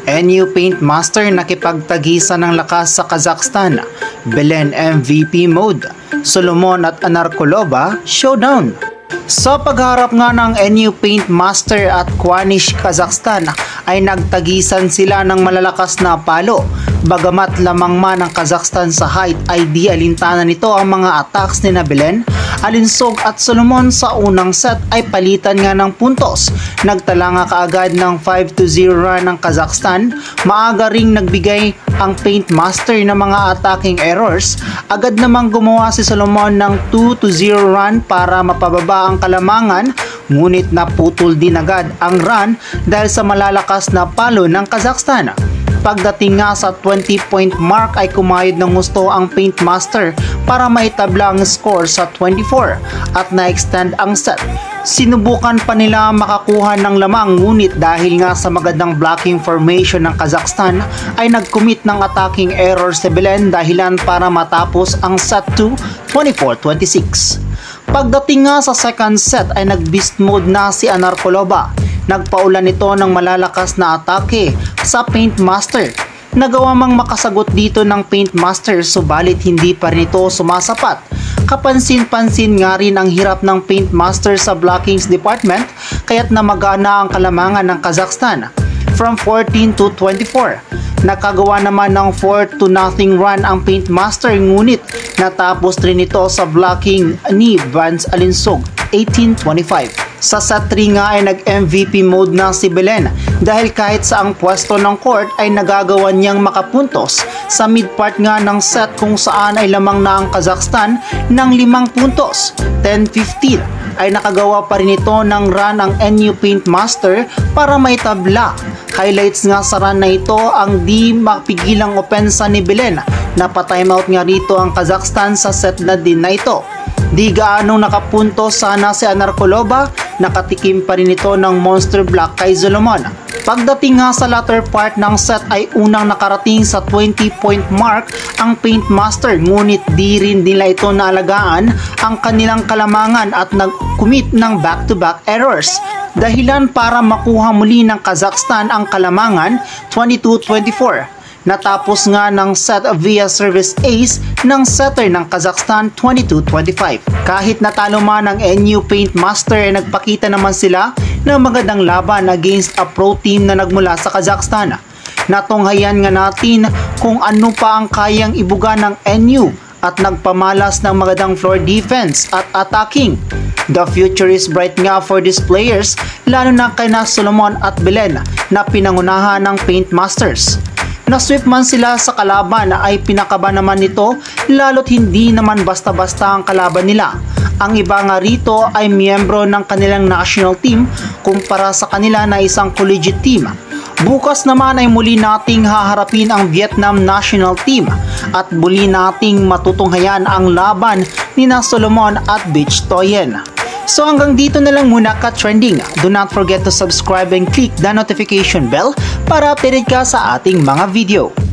NU Paint Master nakipagtagisan ng lakas sa Kazakhstan. Belen MVP mode. Solomon at Anarkolova showdown. Sa pagharap nga ng NU Paint Master at Kwanish Kazakhstan ay nagtagisan sila ng malalakas na palo. Bagamat lamang man ang Kazakhstan sa height ay di alintana nito ang mga attacks ni Belen, Alinsog at Solomon sa unang set ay palitan nga ng puntos. Nagtala nga kaagad ng 5-0 run ng Kazakhstan. Maaga ring nagbigay ang Paint Master ng mga attacking errors. Agad namang gumawa si Solomon ng 2-0 run para mapababa ang kalamangan, ngunit naputol din agad ang run dahil sa malalakas na palo ng Kazakhstan. Pagdating nga sa 20-point mark ay kumayod ng gusto ang Paint Master para maitabla ang score sa 24 at na-extend ang set. Sinubukan pa nila makakuha ng lamang, ngunit dahil nga sa magandang blocking formation ng Kazakhstan ay nag-commit ng attacking error si Belen, dahilan para matapos ang set 2 24-26. Pagdating nga sa second set ay nag-beast mode na si Anarkolova. Nagpaulan nito ng malalakas na atake sa Paint Master. Nagawa mang makasagot dito ng Paint Master, subalit hindi pa rin ito sumasapat. Kapansin-pansin nga rin ang hirap ng Paint Master sa blockings department, kaya't namagana ang kalamangan ng Kazakhstan. From 14 to 24, nakagawa naman ng 4-0 run ang Paint Master, ngunit natapos rin ito sa blocking ni Vance Alinsog 18-25. Sa set 3 nga ay nag-MVP mode na si Belen dahil kahit sa ang pwesto ng court ay nagagawa niyang makapuntos. Sa mid part nga ng set kung saan ay lamang na ang Kazakhstan ng 5 puntos, 10-15, ay nakagawa pa rin ito ng run ang NU Paint Master para may tabla. Highlights nga sa run na ito ang di mapigilang opensa ni Belen. Napa-timeout nga rito ang Kazakhstan sa set na din na ito. Di gaanong nakapunto sana si Anarkolova, nakatikim pa rin ito ng monster block kay Solomon. Pagdating nga sa latter part ng set ay unang nakarating sa 20-point mark ang Paint Master, ngunit di rin nila ito naalagaan ang kanilang kalamangan at nag-commit ng back-to-back errors. Dahilan para makuha muli ng Kazakhstan ang kalamangan 22-24. Natapos nga ng set via service ace ng setter ng Kazakhstan 22-25. Kahit natalo man ang NU Paint Master ay nagpakita naman sila ng magandang laban against a pro team na nagmula sa Kazakhstan. Natunghayan nga natin kung ano pa ang kayang ibuga ng NU at nagpamalas ng magandang floor defense at attacking. The future is bright nga for these players, lalo na kay Solomon at Belen na pinangunahan ng Paint Masters. Na-sweep man sila sa kalaban ay pinakaba naman nito, lalo't hindi naman basta-basta ang kalaban nila. Ang iba nga rito ay miyembro ng kanilang national team kumpara sa kanila na isang collegiate team. Bukas naman ay muli nating haharapin ang Vietnam national team at muli nating matutunghayan ang laban ni Solomon at Beach Toyen. So hanggang dito na lang muna ka-trending. Do not forget to subscribe and click the notification bell para updated ka sa ating mga video.